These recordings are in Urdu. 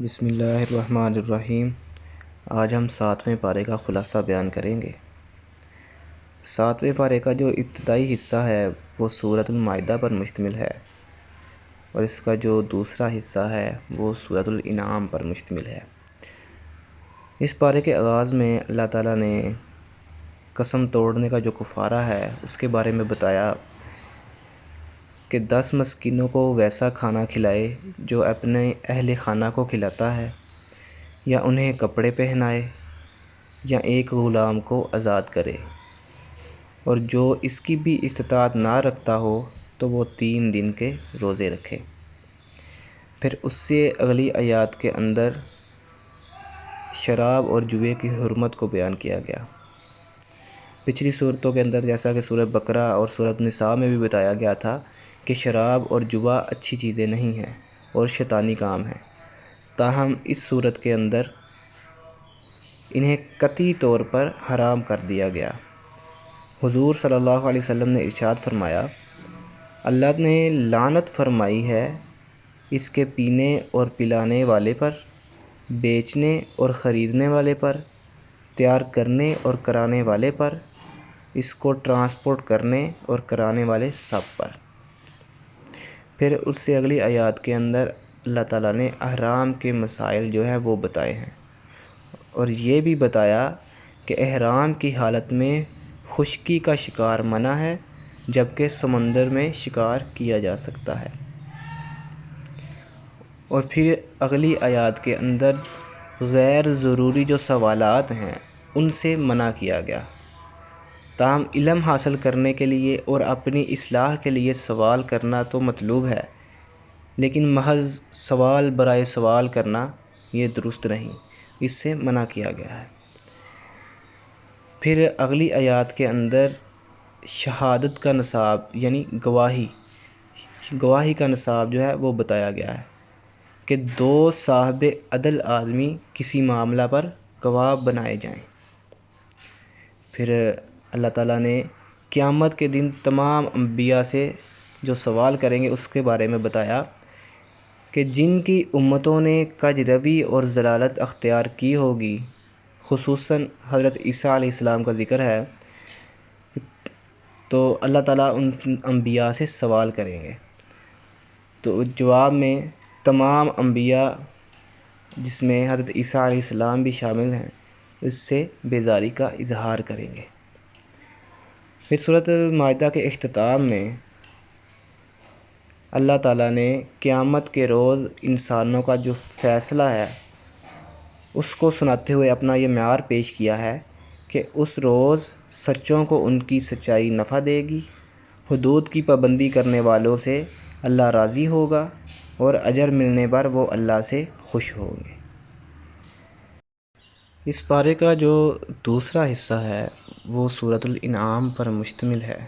بسم اللہ الرحمن الرحیم۔ آج ہم 7ویں پارے کا خلاصہ بیان کریں گے۔ 7ویں پارے کا جو ابتدائی حصہ ہے وہ سورۃ المائدہ پر مشتمل ہے، اور اس کا جو دوسرا حصہ ہے وہ سورۃ الانعام پر مشتمل ہے۔ اس پارے کے آغاز میں اللہ تعالیٰ نے قسم توڑنے کا جو کفارہ ہے اس کے بارے میں بتایا کہ 10 مسکینوں کو ویسا کھانا کھلائے جو اپنے اہل خانہ کو کھلاتا ہے، یا انہیں کپڑے پہنائے، یا ایک غلام کو آزاد کرے، اور جو اس کی بھی استطاعت نہ رکھتا ہو تو وہ 3 دن کے روزے رکھے۔ پھر اس سے اگلی آیات کے اندر شراب اور جوئے کی حرمت کو بیان کیا گیا۔ پچھلی صورتوں کے اندر جیسا کہ سورۃ بقرہ اور سورۃ نساء میں بھی بتایا گیا تھا کہ شراب اور جوا اچھی چیزیں نہیں ہیں اور شیطانی کام ہیں، تاہم اس صورت کے اندر انہیں قطعی طور پر حرام کر دیا گیا۔ حضور صلی اللہ علیہ وسلم نے ارشاد فرمایا، اللہ نے لعنت فرمائی ہے اس کے پینے اور پلانے والے پر، بیچنے اور خریدنے والے پر، تیار کرنے اور کرانے والے پر، اس کو ٹرانسپورٹ کرنے اور کرانے والے سب پر۔ پھر اس سے اگلی آیات کے اندر اللہ تعالیٰ نے احرام کے مسائل جو ہیں وہ بتائے ہیں، اور یہ بھی بتایا کہ احرام کی حالت میں خشکی کا شکار منع ہے، جبکہ سمندر میں شکار کیا جا سکتا ہے۔ اور پھر اگلی آیات کے اندر غیر ضروری جو سوالات ہیں ان سے منع کیا گیا۔ تاہم علم حاصل کرنے کے لیے اور اپنی اصلاح کے لیے سوال کرنا تو مطلوب ہے، لیکن محض سوال برائے سوال کرنا یہ درست نہیں، اس سے منع کیا گیا ہے۔ پھر اگلی آیات کے اندر شہادت کا نصاب یعنی گواہی کا نصاب جو ہے وہ بتایا گیا ہے کہ 2 صاحب عدل آدمی کسی معاملہ پر گواہ بنائے جائیں۔ پھر اللہ تعالیٰ نے قیامت کے دن تمام انبیاء سے جو سوال کریں گے اس کے بارے میں بتایا کہ جن کی امتوں نے کج روی اور ضلالت اختیار کی ہوگی، خصوصاً حضرت عیسیٰ علیہ السلام کا ذکر ہے، تو اللہ تعالیٰ ان انبیاء سے سوال کریں گے۔ تو جواب میں تمام انبیاء جس میں حضرت عیسیٰ علیہ السلام بھی شامل ہیں اس سے بیزاری کا اظہار کریں گے۔ پھر سورۃ مائدہ کے اختتام میں اللہ تعالیٰ نے قیامت کے روز انسانوں کا جو فیصلہ ہے اس کو سناتے ہوئے اپنا یہ معیار پیش کیا ہے کہ اس روز سچوں کو ان کی سچائی نفع دے گی، حدود کی پابندی کرنے والوں سے اللہ راضی ہوگا، اور اجر ملنے پر وہ اللہ سے خوش ہوں گے۔ اس پارے کا جو دوسرا حصہ ہے وہ سورۃ الانعام پر مشتمل ہے۔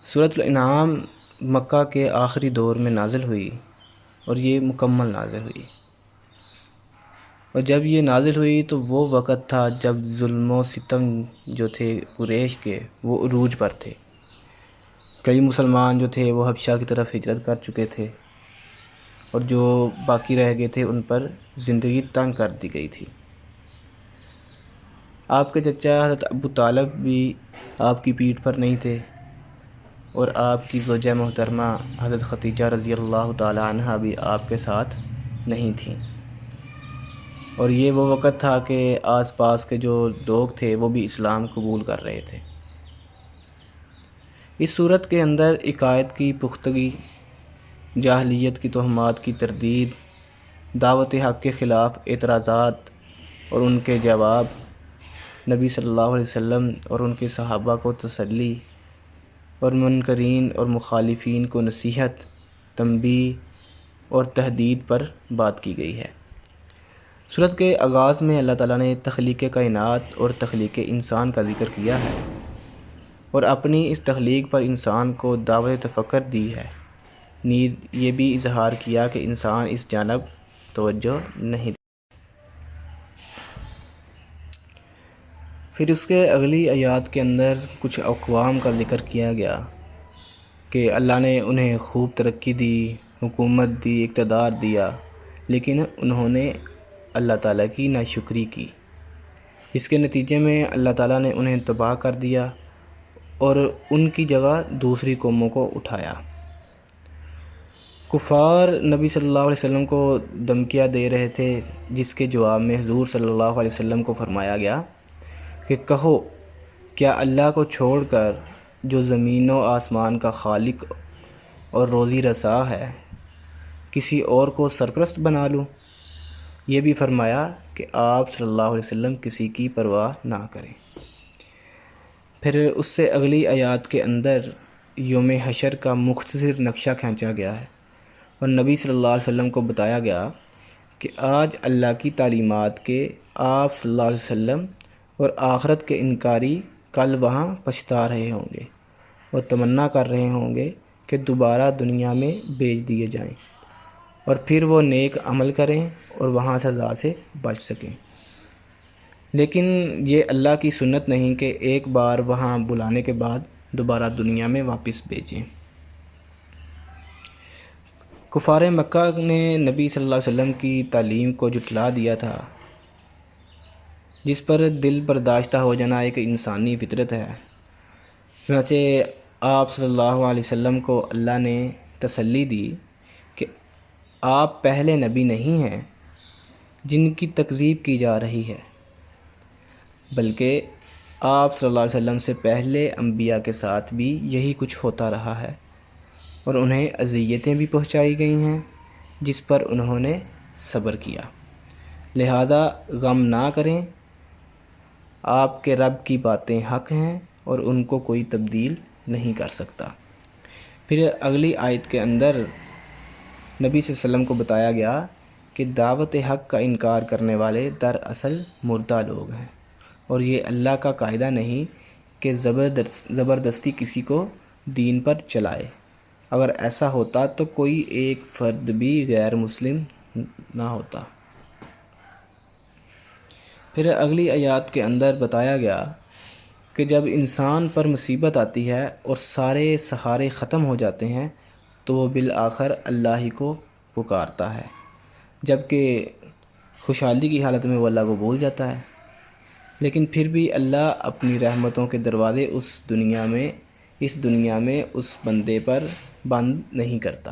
سورۃ الانعام مکہ کے آخری دور میں نازل ہوئی اور یہ مکمل نازل ہوئی، اور جب یہ نازل ہوئی تو وہ وقت تھا جب ظلم و ستم جو تھے قریش کے وہ عروج پر تھے۔ کئی مسلمان جو تھے وہ حبشہ کی طرف ہجرت کر چکے تھے، اور جو باقی رہ گئے تھے ان پر زندگی تنگ کر دی گئی تھی۔ آپ کے چچا حضرت ابو طالب بھی آپ کی پیٹھ پر نہیں تھے، اور آپ کی زوجہ محترمہ حضرت خدیجہ رضی اللہ تعالی عنہا بھی آپ کے ساتھ نہیں تھیں، اور یہ وہ وقت تھا کہ آس پاس کے جو لوگ تھے وہ بھی اسلام قبول کر رہے تھے۔ اس صورت کے اندر عقائد کی پختگی، جاہلیت کی تہمات کی تردید، دعوت حق کے خلاف اعتراضات اور ان کے جواب، نبی صلی اللہ علیہ وسلم اور ان کے صحابہ کو تسلی، اور منکرین اور مخالفین کو نصیحت، تنبیہ اور تہدید پر بات کی گئی ہے۔ سورت کے آغاز میں اللہ تعالیٰ نے تخلیق کائنات اور تخلیق انسان کا ذکر کیا ہے، اور اپنی اس تخلیق پر انسان کو دعوت تفکر دی ہے، نیز یہ بھی اظہار کیا کہ انسان اس جانب توجہ نہیں دے۔ پھر اس کے اگلی آیات کے اندر کچھ اقوام کا ذکر کیا گیا کہ اللہ نے انہیں خوب ترقی دی، حکومت دی، اقتدار دیا، لیکن انہوں نے اللہ تعالیٰ کی ناشکری کی، جس کے نتیجے میں اللہ تعالیٰ نے انہیں تباہ کر دیا اور ان کی جگہ دوسری قوموں کو اٹھایا۔ کفار نبی صلی اللہ علیہ وسلم کو دھمکیاں دے رہے تھے، جس کے جواب میں حضور صلی اللہ علیہ وسلم کو فرمایا گیا کہ کہو، کیا اللہ کو چھوڑ کر جو زمین و آسمان کا خالق اور روزی رساں ہے، کسی اور کو سرپرست بنا لوں؟ یہ بھی فرمایا کہ آپ صلی اللہ علیہ وسلم کسی کی پرواہ نہ کریں۔ پھر اس سے اگلی آیات کے اندر یوم حشر کا مختصر نقشہ کھینچا گیا ہے اور نبی صلی اللہ علیہ وسلم کو بتایا گیا کہ آج اللہ کی تعلیمات کے آپ صلی اللہ علیہ وسلم اور آخرت کے انکاری کل وہاں پچھتا رہے ہوں گے اور تمنا کر رہے ہوں گے کہ دوبارہ دنیا میں بھیج دیے جائیں اور پھر وہ نیک عمل کریں اور وہاں سزا سے بچ سکیں۔ لیکن یہ اللہ کی سنت نہیں کہ ایک بار وہاں بلانے کے بعد دوبارہ دنیا میں واپس بھیجیں۔ کفار مکہ نے نبی صلی اللہ علیہ وسلم کی تعلیم کو جھٹلا دیا تھا، جس پر دل برداشتہ ہو جانا ایک انسانی فطرت ہے۔ چنانچہ آپ صلی اللہ علیہ وسلم کو اللہ نے تسلی دی کہ آپ پہلے نبی نہیں ہیں جن کی تکذیب کی جا رہی ہے، بلکہ آپ صلی اللہ علیہ وسلم سے پہلے انبیاء کے ساتھ بھی یہی کچھ ہوتا رہا ہے اور انہیں اذیتیں بھی پہنچائی گئی ہیں جس پر انہوں نے صبر کیا، لہذا غم نہ کریں، آپ کے رب کی باتیں حق ہیں اور ان کو کوئی تبدیل نہیں کر سکتا۔ پھر اگلی آیت کے اندر نبی صلی اللہ علیہ وسلم کو بتایا گیا کہ دعوت حق کا انکار کرنے والے دراصل مردہ لوگ ہیں اور یہ اللہ کا قاعدہ نہیں کہ زبردستی کسی کو دین پر چلائے۔ اگر ایسا ہوتا تو کوئی ایک فرد بھی غیر مسلم نہ ہوتا۔ پھر اگلی آیات کے اندر بتایا گیا کہ جب انسان پر مصیبت آتی ہے اور سارے سہارے ختم ہو جاتے ہیں تو وہ بالآخر اللہ ہی کو پکارتا ہے، جبکہ خوشحالی کی حالت میں وہ اللہ کو بھول جاتا ہے، لیکن پھر بھی اللہ اپنی رحمتوں کے دروازے اس دنیا میں اس بندے پر بند نہیں کرتا۔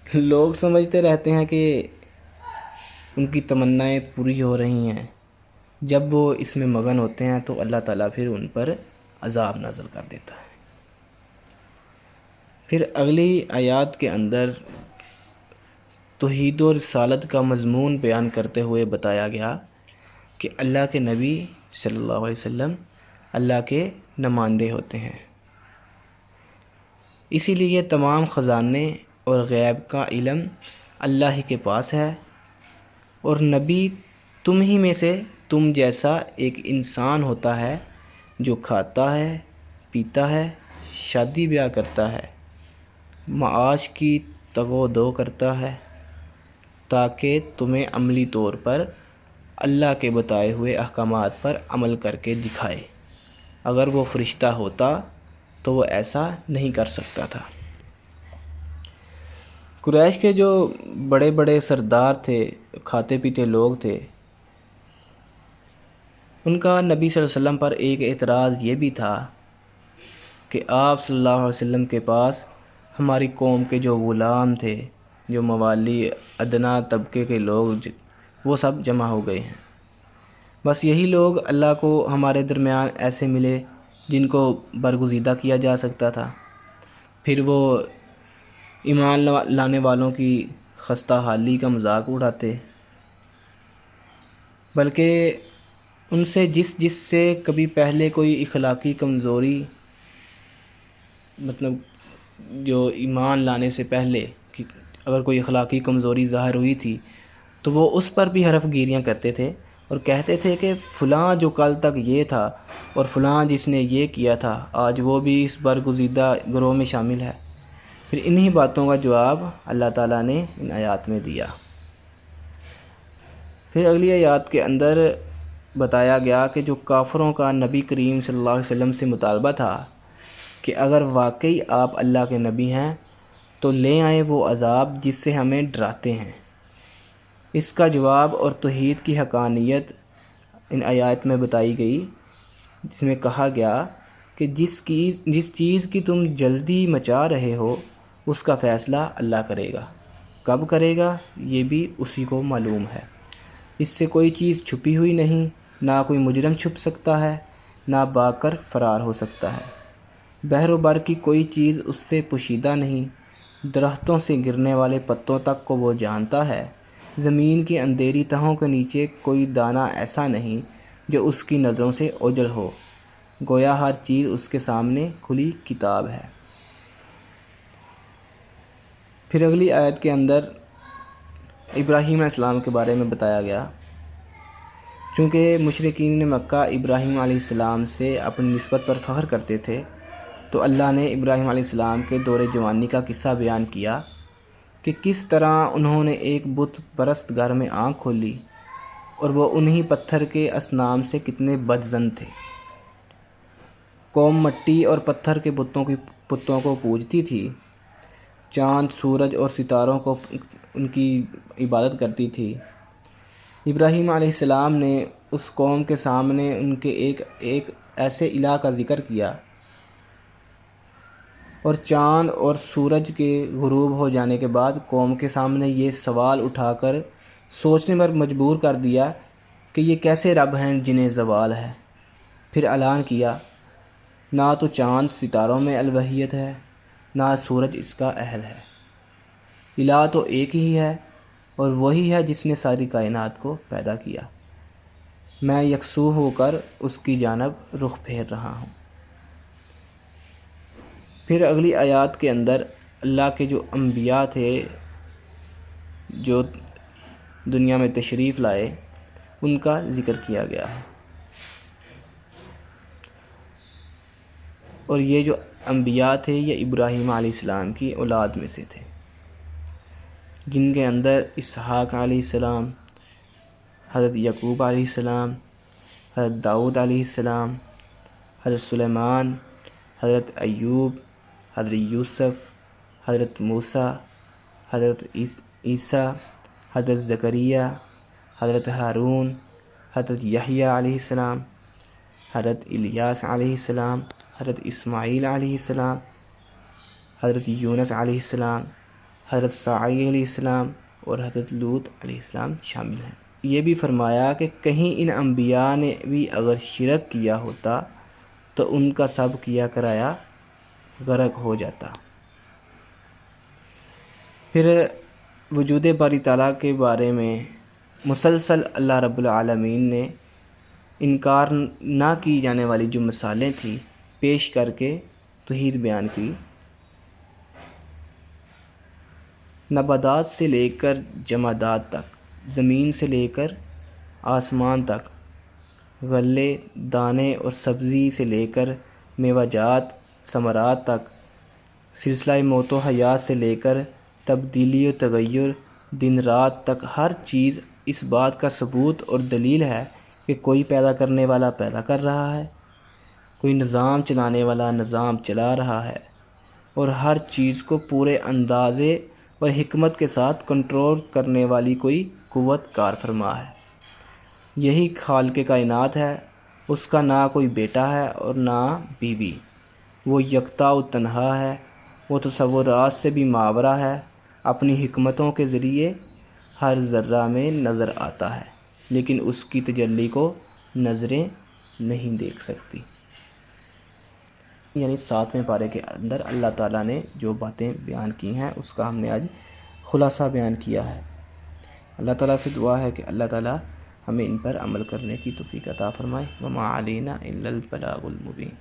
لوگ سمجھتے رہتے ہیں کہ ان کی تمنائیں پوری ہو رہی ہیں، جب وہ اس میں مگن ہوتے ہیں تو اللہ تعالیٰ پھر ان پر عذاب نازل کر دیتا ہے۔ پھر اگلی آیات کے اندر توحید و رسالت کا مضمون بیان کرتے ہوئے بتایا گیا کہ اللہ کے نبی صلی اللہ علیہ وسلم اللہ کے نمائندے ہوتے ہیں، اسی لیے تمام خزانے اور غیب کا علم اللہ ہی کے پاس ہے، اور نبی تم ہی میں سے تم جیسا ایک انسان ہوتا ہے جو کھاتا ہے، پیتا ہے، شادی بیاہ کرتا ہے، معاش کی تگ و دو کرتا ہے، تاکہ تمہیں عملی طور پر اللہ کے بتائے ہوئے احکامات پر عمل کر کے دکھائے۔ اگر وہ فرشتہ ہوتا تو وہ ایسا نہیں کر سکتا تھا۔ قریش کے جو بڑے بڑے سردار تھے، کھاتے پیتے لوگ تھے، ان کا نبی صلی اللہ علیہ وسلم پر ایک اعتراض یہ بھی تھا کہ آپ صلی اللہ علیہ وسلم کے پاس ہماری قوم کے جو غلام تھے، جو موالی ادنا طبقے کے لوگ، وہ سب جمع ہو گئے ہیں، بس یہی لوگ اللہ کو ہمارے درمیان ایسے ملے جن کو برگزیدہ کیا جا سکتا تھا۔ پھر وہ ایمان لانے والوں کی خستہ حالی کا مذاق اڑاتے، بلکہ ان سے جس سے کبھی پہلے کوئی اخلاقی کمزوری، مطلب جو ایمان لانے سے پہلے اگر کوئی اخلاقی کمزوری ظاہر ہوئی تھی تو وہ اس پر بھی حرف گیریاں کرتے تھے اور کہتے تھے کہ فلاں جو کل تک یہ تھا اور فلاں جس نے یہ کیا تھا آج وہ بھی اس برگزیدہ گروہ میں شامل ہے۔ پھر انہی باتوں کا جواب اللہ تعالیٰ نے ان آیات میں دیا۔ پھر اگلی آیات کے اندر بتایا گیا کہ جو کافروں کا نبی کریم صلی اللہ علیہ وسلم سے مطالبہ تھا کہ اگر واقعی آپ اللہ کے نبی ہیں تو لے آئیں وہ عذاب جس سے ہمیں ڈراتے ہیں۔ اس کا جواب اور توحید کی حقانیت ان آیات میں بتائی گئی، جس میں کہا گیا کہ جس چیز کی تم جلدی مچا رہے ہو اس کا فیصلہ اللہ کرے گا۔ کب کرے گا یہ بھی اسی کو معلوم ہے۔ اس سے کوئی چیز چھپی ہوئی نہیں، نہ کوئی مجرم چھپ سکتا ہے، نہ بھاگ کر فرار ہو سکتا ہے۔ بحر و بر کی کوئی چیز اس سے پوشیدہ نہیں۔ درختوں سے گرنے والے پتوں تک کو وہ جانتا ہے۔ زمین کی اندھیری تہوں کے نیچے کوئی دانہ ایسا نہیں جو اس کی نظروں سے اوجھل ہو، گویا ہر چیز اس کے سامنے کھلی کتاب ہے۔ پھر اگلی آیت کے اندر ابراہیم علیہ السلام کے بارے میں بتایا گیا۔ چونکہ مشرکین مکہ ابراہیم علیہ السلام سے اپنی نسبت پر فخر کرتے تھے، تو اللہ نے ابراہیم علیہ السلام کے دور جوانی کا قصہ بیان کیا کہ کس طرح انہوں نے ایک بت پرست گھر میں آنکھ کھولی اور وہ انہی پتھر کے اصنام سے کتنے بدظن تھے۔ قوم مٹی اور پتھر کے بتوں کو پوجتی تھی، چاند، سورج اور ستاروں کو ان کی عبادت کرتی تھی۔ ابراہیم علیہ السلام نے اس قوم کے سامنے ان کے ایک ایسے الہ کا ذکر کیا اور چاند اور سورج کے غروب ہو جانے کے بعد قوم کے سامنے یہ سوال اٹھا کر سوچنے پر مجبور کر دیا کہ یہ کیسے رب ہیں جنہیں زوال ہے۔ پھر اعلان کیا، نہ تو چاند ستاروں میں الوہیت ہے، نہ سورج اس کا اہل ہے۔ الہ تو ایک ہی ہے اور وہی ہے جس نے ساری کائنات کو پیدا کیا۔ میں یکسو ہو کر اس کی جانب رخ پھیر رہا ہوں۔ پھر اگلی آیات کے اندر اللہ کے جو انبیاء تھے جو دنیا میں تشریف لائے ان کا ذکر کیا گیا ہے۔ اور یہ جو انبیاء تھے یہ ابراہیم علیہ السلام کی اولاد میں سے تھے، جن کے اندر اسحاق علیہ السلام، حضرت یعقوب علیہ السلام، حضرت داؤد علیہ السلام، حضرت سلیمان، حضرت ایوب، حضرت یوسف، حضرت موسیٰ، حضرت عیسیٰ، حضرت زکریا، حضرت ہارون، حضرت یحییٰ علیہ السلام، حضرت الیاس علیہ السلام، حضرت اسماعیل علیہ السلام، حضرت یونس علیہ السلام، حضرت صالح علیہ السلام اور حضرت لوط علیہ السلام شامل ہیں۔ یہ بھی فرمایا کہ کہیں ان انبیاء نے بھی اگر شرک کیا ہوتا تو ان کا سب کیا کرایا غرق ہو جاتا۔ پھر وجود باری تعالیٰ کے بارے میں مسلسل اللہ رب العالمین نے انکار نہ کی جانے والی جو مثالیں تھیں پیش کر کے توحید بیان کی۔ نباتات سے لے کر جمادات تک، زمین سے لے کر آسمان تک، غلے، دانے اور سبزی سے لے کر میوہ جات، ثمرات تک، سلسلہ موت و حیات سے لے کر تبدیلی و تغیر دن رات تک، ہر چیز اس بات کا ثبوت اور دلیل ہے کہ کوئی پیدا کرنے والا پیدا کر رہا ہے، کوئی نظام چلانے والا نظام چلا رہا ہے، اور ہر چیز کو پورے اندازے اور حکمت کے ساتھ کنٹرول کرنے والی کوئی قوت کار فرما ہے۔ یہی خالق کائنات ہے، اس کا نہ کوئی بیٹا ہے اور نہ بیوی، وہ یکتا و تنہا ہے، وہ تصورات سے بھی ماورا ہے، اپنی حکمتوں کے ذریعے ہر ذرہ میں نظر آتا ہے، لیکن اس کی تجلی کو نظریں نہیں دیکھ سکتی۔ یعنی 7ویں پارے کے اندر اللہ تعالیٰ نے جو باتیں بیان کی ہیں اس کا ہم نے آج خلاصہ بیان کیا ہے۔ اللہ تعالیٰ سے دعا ہے کہ اللہ تعالیٰ ہمیں ان پر عمل کرنے کی توفیق عطا فرمائے۔ وما علینا الا البلاغ المبین۔